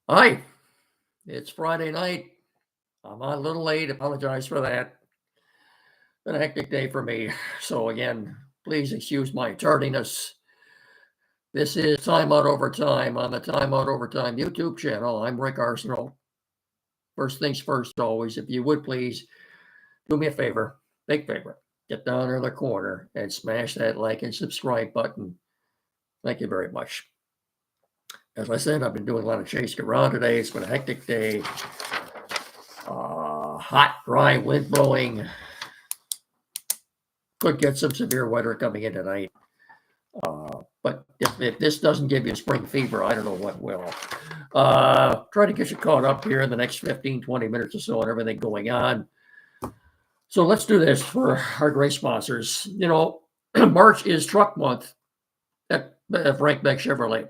Hi, it's Friday night. I'm on a little late. Apologize for that. Been a hectic day for me. So, again, please excuse my tardiness. This is Time Out Overtime on the Time Out Overtime YouTube channel. I'm Rick Arsenal. First things first, always, if you would please do me a favor, big favor, get down in the corner and smash that like and subscribe button. Thank you very much. As I said, I've been doing a lot of chasing around today. It's been a hectic day. Hot, dry, wind blowing. Could get some severe weather coming in tonight. But if this doesn't give you spring fever, I don't know what will. Try to get you caught up here in the next 15, 20 minutes or so on everything going on. So let's do this for our great sponsors. You know, March is truck month at Frank Beck Chevrolet.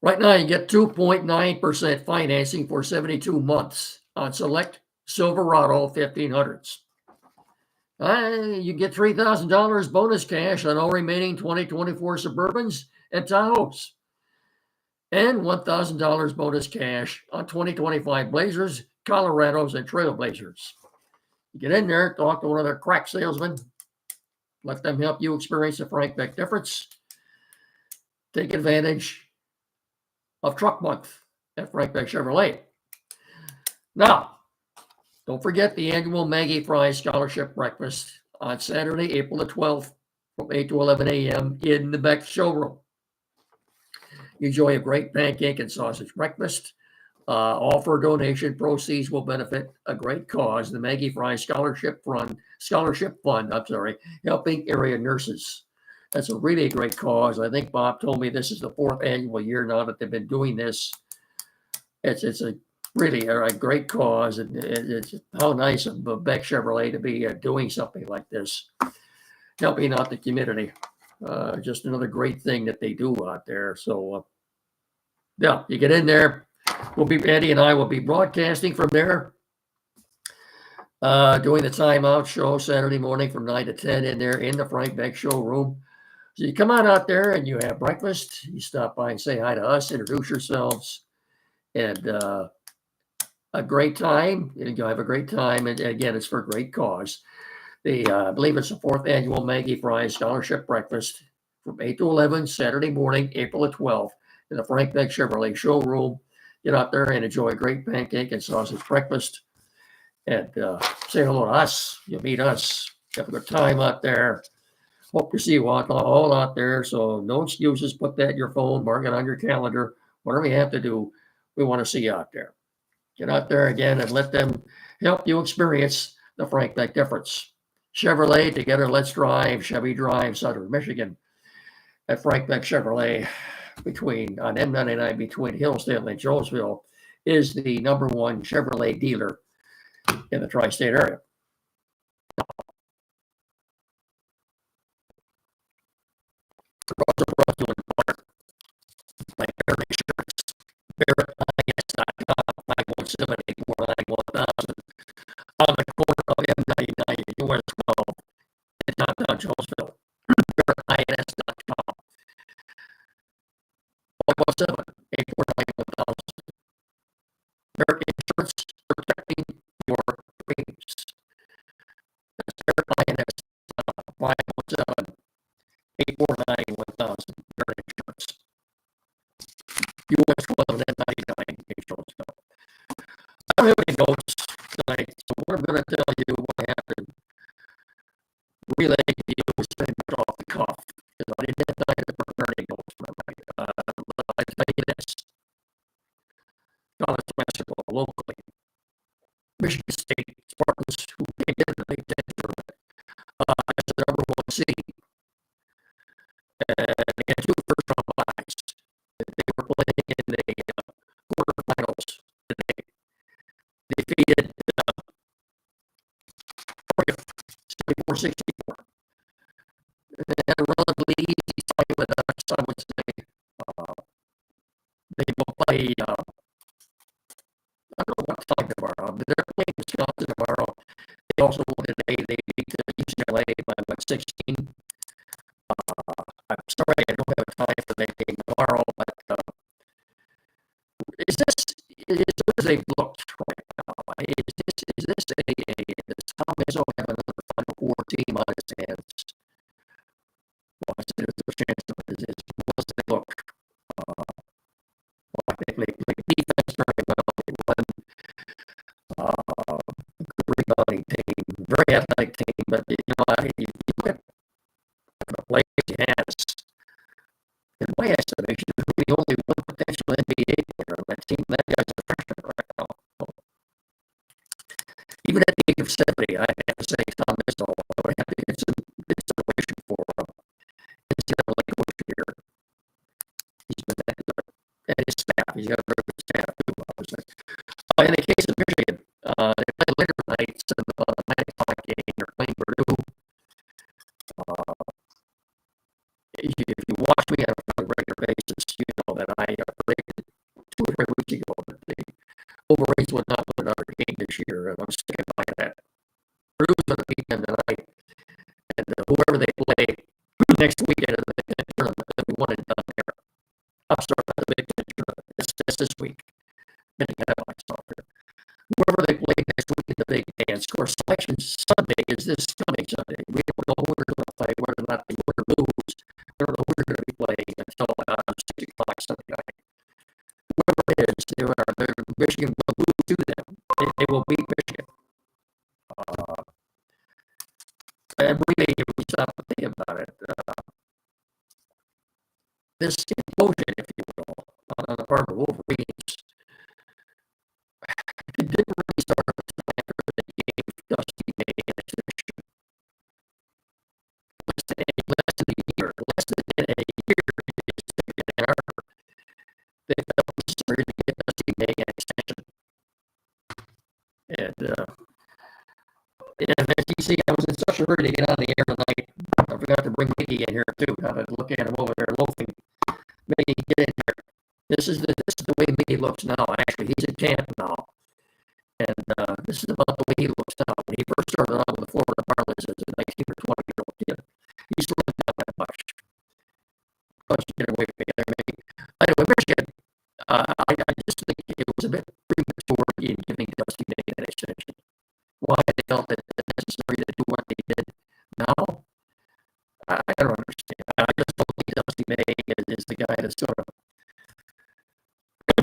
Right now, you get 2.9% financing for 72 months on select Silverado 1500s. You get $3,000 bonus cash on all remaining 2024 Suburbans and Tahoes, and $1,000 bonus cash on 2025 Blazers, Colorados, and Trailblazers. You get in there, talk to one of their crack salesmen, let them help you experience the Frank Beck difference. Take advantage of Truck Month at Frank Beck Chevrolet. Now, don't forget the annual Maggie Fry Scholarship Breakfast on Saturday, April the 12th from 8 to 11 a.m. in the Beck showroom. Enjoy a great pancake and sausage breakfast. All for donation. Proceeds will benefit a great cause, the Maggie Fry Scholarship Fund, helping area nurses. That's a really great cause. I think Bob told me this is the 4th annual year now that they've been doing this. It's a really a great cause, and it's how nice of Beck Chevrolet to be doing something like this, helping out the community. Just another great thing that they do out there. So, yeah, you get in there. Eddie and I will be broadcasting from there, doing the timeout show Saturday morning from 9 to 10 in there in the Frank Beck showroom. So you come on out there and you have breakfast. You stop by and say hi to us, introduce yourselves, and a great time. You'll have a great time. And again, it's for a great cause. I believe it's the 4th annual Maggie Fry Scholarship Breakfast from 8 to 11 Saturday morning, April the 12th in the Frank Beck Chevrolet showroom. Get out there and enjoy a great pancake and sausage breakfast, and say hello to us. You'll meet us. Have a good time out there. Hope to see you all out there. So no excuses. Put that in your phone, mark it on your calendar. Whatever you have to do, we want to see you out there. Get out there again and let them help you experience the Frank Beck difference. Chevrolet, together, let's drive. Chevy Drive, Southern Michigan, at Frank Beck Chevrolet on M99 between Hillsdale and Jonesville, is the #1 Chevrolet dealer in the tri-state area. Barrett.com, 517-849-1000, on the corner of M99 and US 12 in downtown Jonesville. Barrett.com, 517-849-1000. Barrett Insurance, protecting your dreams. That's Barrett.com, 517-849-1000. Barrett Insurance. US 12 and M99 in Jonesville. I don't have any notes tonight, so what I'm going to tell you what happened, relay to you, is been off the cuff, because I didn't have time to prepare any notes for tonight. I tell you this, college basketball locally, Michigan State Spartans, who came in the Big Ten tournament as the #1 seed, and they had 2 first-round buys. They were playing in the quarterfinals today. Defeated 74-64. They had a relatively easy fight with us, I would say. They will play, I don't know what time tomorrow, but they're playing Wisconsin tomorrow. They also won today. They beat UCLA by 16. I'm sorry I don't have time for that game tomorrow, but team on his hands. Well, I said there's a chance to win this. Once they look, I think they played defense very well. They won. Good rebounding team, very athletic team, but you look at the players he has. In my estimation, the only one potential NBA player on that team. That guy's a freshman right now. Even at the age of 70, I have to say Tom Izzo, I would have to get some consideration for NCAA coach here. He's been that good. And his staff, he's got a very good staff too, obviously. In the case of Michigan, they play later tonight, so the 9 o'clock game, they're playing Purdue. If you watch me on a regular basis, you know that I predicted 2 or 3 weeks ago that the Wolverines would not win another game this year, and I'm sticking by that. Purdue's going to beat them tonight, and whoever they play next weekend in the Big Ten tournament, they'll be one and done there. I'm sorry, not the Big Ten tournament. It's this week. Whoever they play next week in the Big Ten, of course, Selection Sunday is this coming Sunday. We don't know who we're going to play, whether or not they win or lose. We don't know who we're going to be playing until 6 o'clock Sunday night. Whoever it is, Michigan will lose to them. They will beat Michigan. And really, if we stop and think about it, this implosion, if you will, on the part of the Wolverines, it didn't really start until after they gave Dusty May an exhibition. Less than a year, they felt necessary to give Dusty May an extension. And as you see, I was in such a hurry to get on the air tonight. I forgot to bring Mickey in here too. Now to look at him over there loafing. Mickey, get in here. This is the way Mickey looks now. Actually, he's in camp now. And this is about the way he looks now. When he first started out with the Florida Marlins as a 19 or 20-year-old kid, he's looking down that much. Get away from me there, Mickey. Anyway, Michigan, I just think it was a bit premature in giving Dusty May an extension. Why they felt that it's necessary to do what they did now, I don't understand. I just don't think Dusty May is the guy that's sort of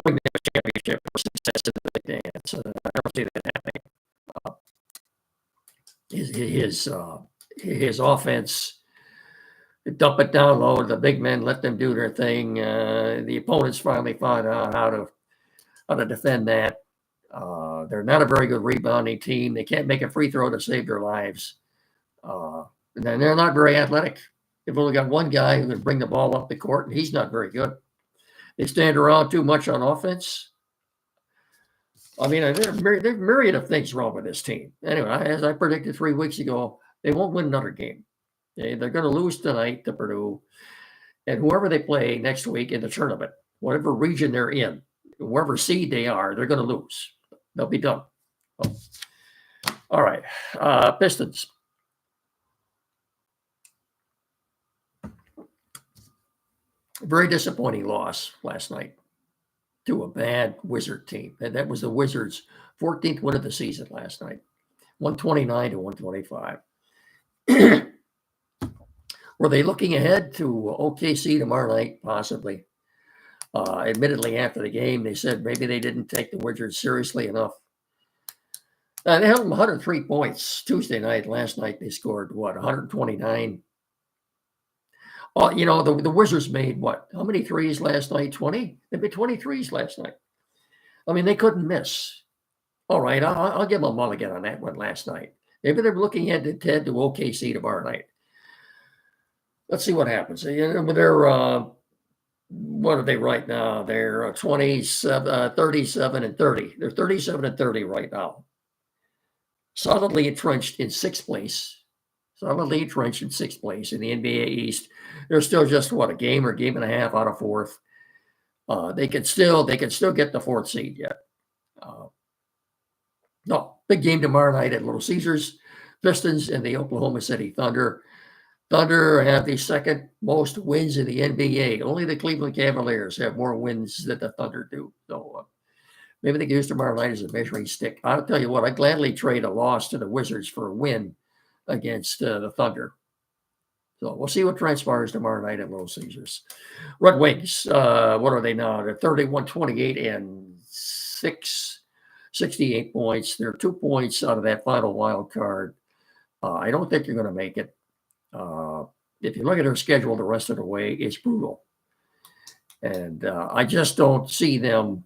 win the championship or success in the Big Dance. I don't see that happening. His offense, dump it down low to the big men, let them do their thing. The opponents finally found out how to defend that. They're not a very good rebounding team. They can't make a free throw to save their lives. And then they're not very athletic. They've only got one guy who can bring the ball up the court, and he's not very good. They stand around too much on offense. I mean, there are myriad of things wrong with this team. Anyway, as I predicted 3 weeks ago, they won't win another game. They're going to lose tonight to Purdue. And whoever they play next week in the tournament, whatever region they're in, wherever seed they are, they're going to lose. They'll be done. Oh. All right. Pistons. Very disappointing loss last night to a bad Wizard team. And that was the Wizards' 14th win of the season last night, 129 to 125. Were they looking ahead to OKC tomorrow night? Possibly. Admittedly, after the game, they said maybe they didn't take the Wizards seriously enough. They held them 103 points Tuesday night. Last night, they scored, 129. Oh, the Wizards made what? How many threes last night? 20? They made 20 threes last night. I mean, they couldn't miss. All right, I'll give them a mulligan on that one last night. Maybe they're looking ahead to OKC tomorrow night. Let's see what happens. They're what are they right now? They're 37 and 30. They're 37 and 30 right now. Solidly entrenched in sixth place. Solidly entrenched in sixth place in the NBA East. They're still just a game or game and a half out of fourth. They can still get the fourth seed yet. No, big game tomorrow night at Little Caesars. Pistons and the Oklahoma City Thunder. Thunder have the second most wins in the NBA. Only the Cleveland Cavaliers have more wins than the Thunder do. So maybe they can use tomorrow night as a measuring stick. I'll tell you what, I'd gladly trade a loss to the Wizards for a win against the Thunder. So we'll see what transpires tomorrow night at Little Caesars. Red Wings, what are they now? They're 31-28 and 68 points. They're 2 points out of that final wild card. I don't think you're going to make it. If you look at their schedule the rest of the way, it's brutal. And I just don't see them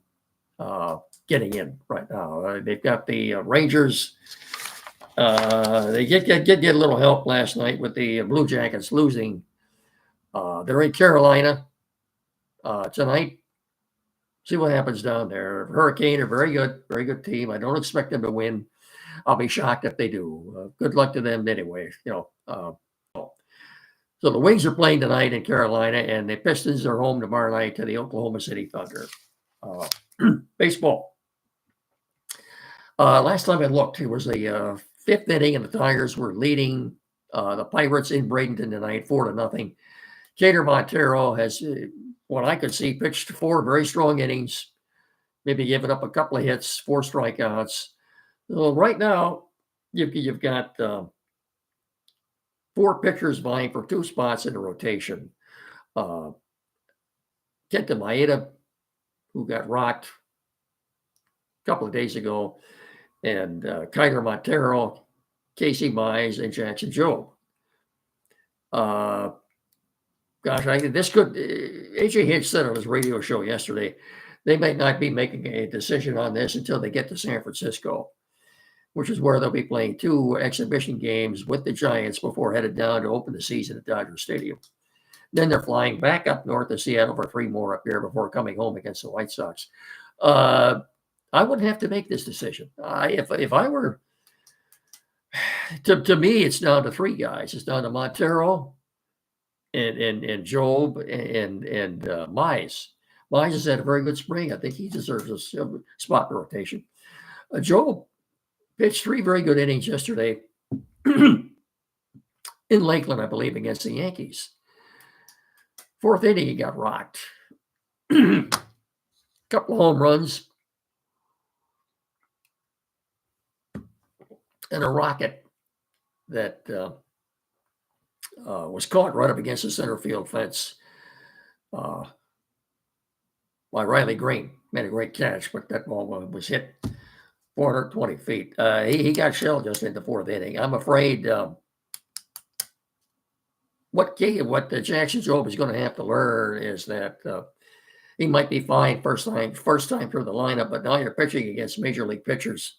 getting in right now. They've got the Rangers. They get a little help last night with the Blue Jackets losing. They're in Carolina tonight. See what happens down there. Hurricane are very good team. I don't expect them to win. I'll be shocked if they do. Good luck to them anyway. So the Wings are playing tonight in Carolina, and the Pistons are home tomorrow night to the Oklahoma City Thunder. Baseball. Last time I looked, it was the fifth inning, and the Tigers were leading the Pirates in Bradenton tonight, 4-0. Kader Montero has, what I could see, pitched 4 very strong innings, maybe given up a couple of hits, 4 strikeouts. So right now, you've got 4 pitchers vying for 2 spots in the rotation. Kenta Maeda, who got rocked a couple of days ago, and Kader Montero, Casey Mize, and Jackson Jobe. I think this could. AJ Hinch said on his radio show yesterday, they might not be making a decision on this until they get to San Francisco, which is where they'll be playing 2 exhibition games with the Giants before headed down to open the season at Dodger Stadium. Then they're flying back up north to Seattle for 3 more up here before coming home against the White Sox. I wouldn't have to make this decision. If I were, to me, it's down to 3 guys. It's down to Montero and Jobe and Mize. Mize has had a very good spring. I think he deserves a spot in the rotation. Jobe pitched 3 very good innings yesterday in Lakeland, I believe, against the Yankees. 4th inning, he got rocked. Couple of home runs and a rocket that was caught right up against the center field fence by Riley Green. Made a great catch, but that ball was hit 420 feet. He got shelled just in the 4th inning. I'm afraid what Jackson Jobe is going to have to learn is that he might be fine first time through the lineup, but now you're pitching against major league pitchers,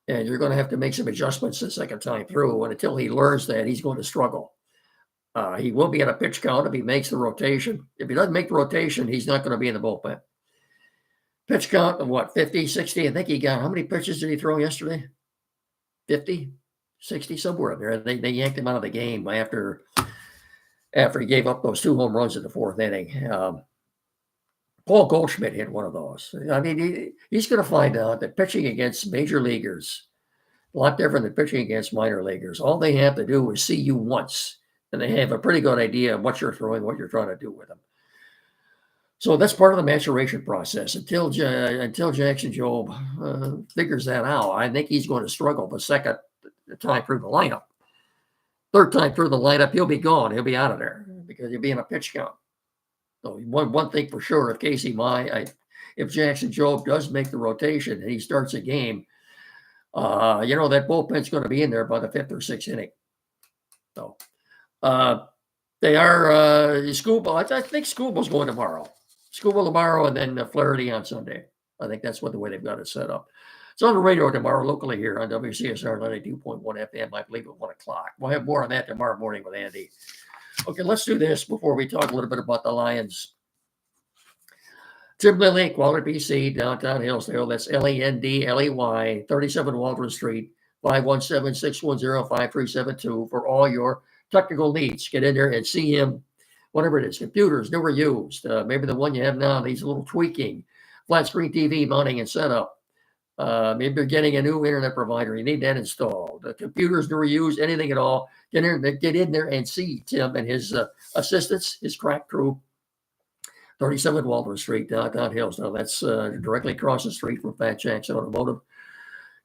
and you're going to have to make some adjustments the second time through. And until he learns that, he's going to struggle. He will be at a pitch count if he makes the rotation. If he doesn't make the rotation, he's not going to be in the bullpen. Pitch count of 50, 60? I think he got, how many pitches did he throw yesterday? 50, 60, somewhere in there. They yanked him out of the game after he gave up those 2 home runs in the 4th inning. Paul Goldschmidt hit one of those. I mean, he's going to find out that pitching against major leaguers, a lot different than pitching against minor leaguers. All they have to do is see you once, and they have a pretty good idea of what you're throwing, what you're trying to do with them. So that's part of the maturation process. Until Jackson Jobe figures that out, I think he's going to struggle the second time through the lineup. 3rd time through the lineup, he'll be gone. He'll be out of there because he'll be in a pitch count. So one thing for sure, if if Jackson Jobe does make the rotation and he starts a game, that bullpen's going to be in there by the 5th or 6th inning. So they are Skubal. I think Skubal's going tomorrow. Skubal tomorrow, and then Flaherty on Sunday. I think that's the way they've got it set up. It's on the radio tomorrow locally here on WCSR 92.1 FM, I believe, at 1 o'clock. We'll have more on that tomorrow morning with Andy. Okay, let's do this before we talk a little bit about the Lions. Tim Lilly, Quality BC, downtown Hillsdale. That's Lendley, 37 Waldron Street, 517-610-5372 for all your technical needs. Get in there and see him, whatever it is, computers, never used. Maybe the one you have now needs a little tweaking. Flat screen TV mounting and setup. Maybe you're getting a new internet provider. You need that installed. The computers never used, anything at all. Get in there and see Tim and his assistants, his crack crew. 37 Waldron Street, downtown Hillsdale. That's directly across the street from Fat Jack's Automotive.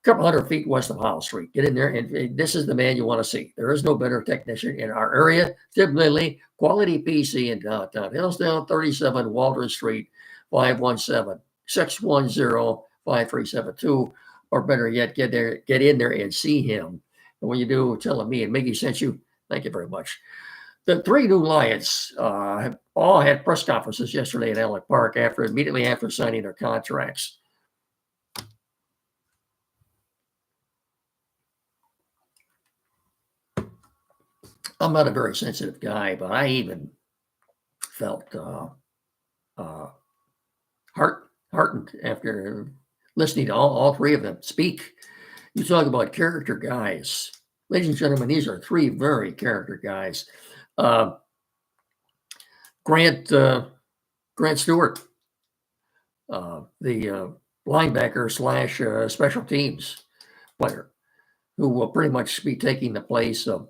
couple hundred feet west of Howell Street. Get in there, and this is the man you want to see. There is no better technician in our area. Tim Lindley, Quality PC in downtown Hillsdale, 37 Waldron Street, 517-610-5372. Or better yet, get in there and see him. And when you do, tell him me and Mickey sent you. Thank you very much. The three new Lions all had press conferences yesterday at Alec Park immediately after signing their contracts. I'm not a very sensitive guy, but I even felt heartened after listening to all three of them speak. You talk about character guys. Ladies and gentlemen, these are three very character guys. Grant Stewart, the linebacker / special teams player, who will pretty much be taking the place of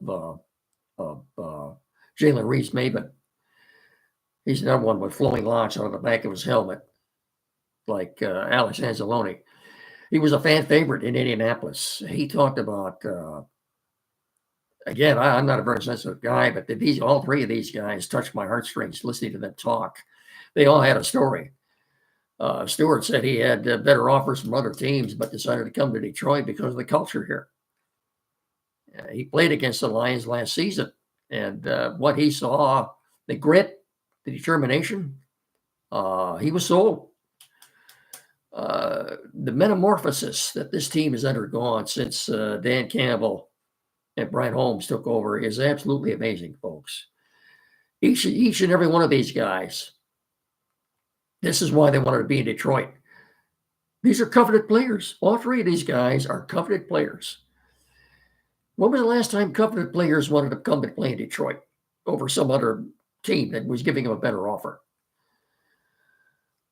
Jalen Reeves-Maybin. He's another one with flowing locks on the back of his helmet, like Alex Anzalone. He was a fan favorite in Indianapolis. He talked about, again, I'm not a very sensitive guy, but all three of these guys touched my heartstrings listening to them talk. They all had a story. Stewart said he had better offers from other teams, but decided to come to Detroit because of the culture here. He played against the Lions last season, and what he saw, the grit, the determination, he was sold. The metamorphosis that this team has undergone since Dan Campbell and Brian Holmes took over is absolutely amazing, folks. Each and every one of these guys, this is why they wanted to be in Detroit. These are coveted players. All three of these guys are coveted players. When was the last time coveted players wanted to come and play in Detroit over some other team that was giving him a better offer?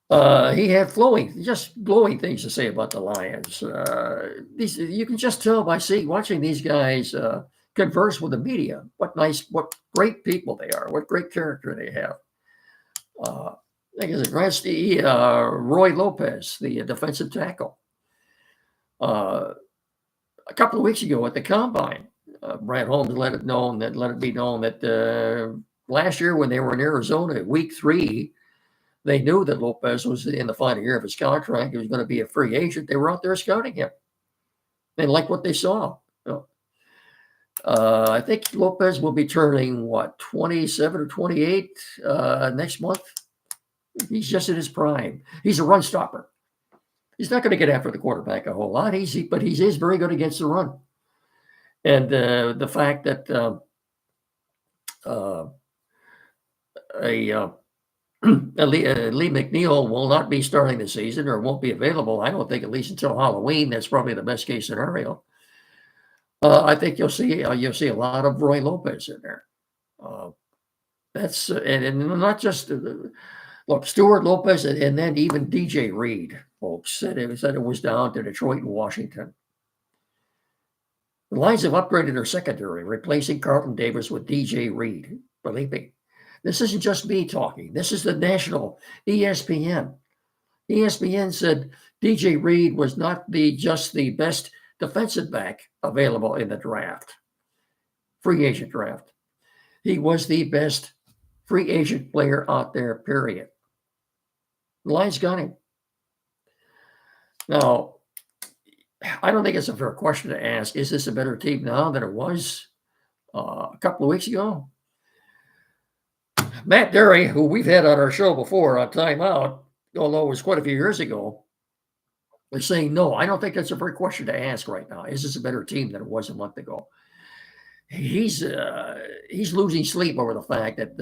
He had just glowing things to say about the Lions. You can just tell by watching these guys converse with the media what great people they are, what great character they have. I think it's Roy Lopez, the defensive tackle. A couple of weeks ago at the Combine, Brad Holmes let it be known that last year when they were in Arizona, week 3, they knew that Lopez was in the final year of his contract. He was going to be a free agent. They were out there scouting him. They liked what they saw. I think Lopez will be turning, 27 or 28 next month. He's just in his prime. He's a run stopper. He's not going to get after the quarterback a whole lot. But he is very good against the run. And the fact that Lee McNeil will not be starting the season or won't be available, I don't think, at least until Halloween. That's probably the best case scenario. I think you'll see a lot of Roy Lopez in there. That's and not just look, Stewart, Lopez, and then even DJ Reed, folks, said it was down to Detroit and Washington. The Lions have upgraded their secondary, replacing Carlton Davis with DJ Reed. Believe me, this isn't just me talking. This is the national ESPN. ESPN said DJ Reed was not just the best defensive back available in the draft, free agent draft. He was the best free agent player out there, period. The Lions got him. Now, I don't think it's a fair question to ask, is this a better team now than it was a couple of weeks ago? Matt Derry, who we've had on our show before on Time Out, although it was quite a few years ago, is saying, no, I don't think that's a fair question to ask right now. Is this a better team than it was a month ago? He's losing sleep over the fact that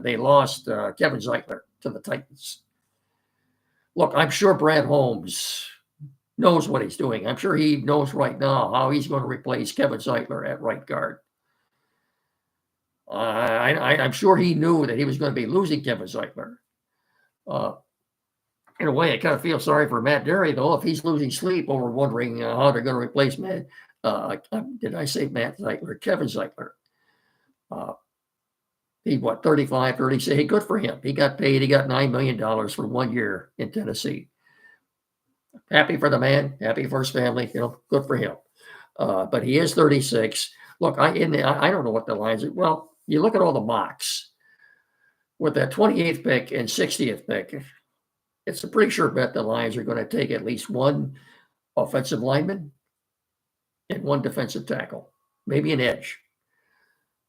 they lost Kevin Zeitler to the Titans. Look, I'm sure Brad Holmes knows what he's doing. I'm sure he knows right now how he's going to replace Kevin Zeitler at right guard. I'm sure he knew that he was going to be losing Kevin Zeitler. In a way, I kind of feel sorry for Matt Derry, though, if he's losing sleep over wondering how they're going to replace Matt. Did I say Matt Zeitler? Kevin Zeitler. He, 35, 36. Hey, good for him. He got paid. He got $9 million for 1 year in Tennessee. Happy for the man, happy for his family, good for him. But he is 36. Look, I don't know what the lines are. Well, you look at all the mocks with that 28th pick and 60th pick. It's a pretty sure bet the Lions are going to take at least one offensive lineman and one defensive tackle, maybe an edge.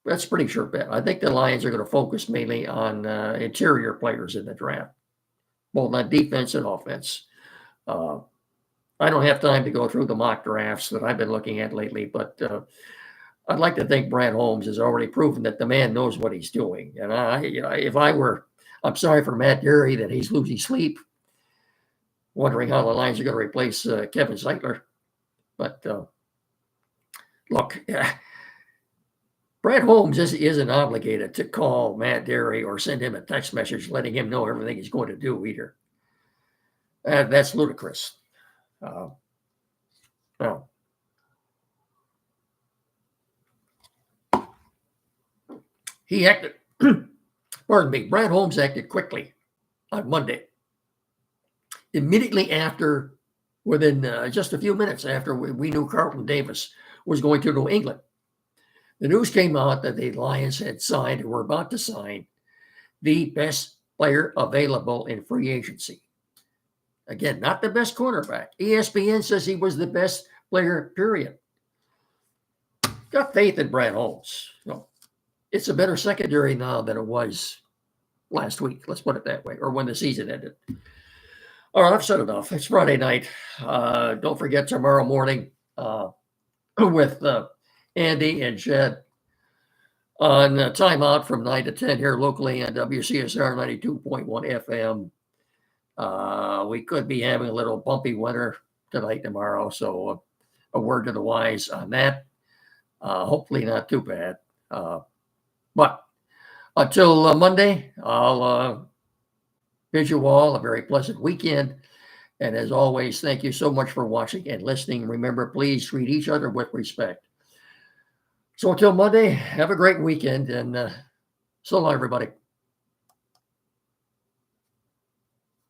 That's a pretty sure bet. I think the Lions are going to focus mainly on interior players in the draft, both on defense and offense. I don't have time to go through the mock drafts that I've been looking at lately, but I'd like to think Brad Holmes has already proven that the man knows what he's doing. And I'm sorry for Matt Derry that he's losing sleep, wondering how the Lions are going to replace Kevin Zeitler. But look, Brad Holmes isn't obligated to call Matt Derry or send him a text message letting him know everything he's going to do either. That's ludicrous. Well, he acted, pardon me, Brad Holmes acted quickly on Monday. Immediately after, within just a few minutes after we knew Carlton Davis was going to New England, the news came out that the Lions had signed or were about to sign the best player available in free agency. Again, not the best cornerback. ESPN says he was the best player, period. Got faith in Brad Holmes. It's a better secondary now than it was last week. Let's put it that way, or when the season ended. All right, I've said enough. It's Friday night. Don't forget tomorrow morning with Andy and Jed on timeout from 9 to 10 here locally on WCSR 92.1 FM. We could be having a little bumpy winter tonight, tomorrow. So a word to the wise on that. Hopefully not too bad. But until Monday, I'll bid you all a very pleasant weekend. And as always, thank you so much for watching and listening. Remember, please treat each other with respect. So until Monday, have a great weekend, and so long, everybody.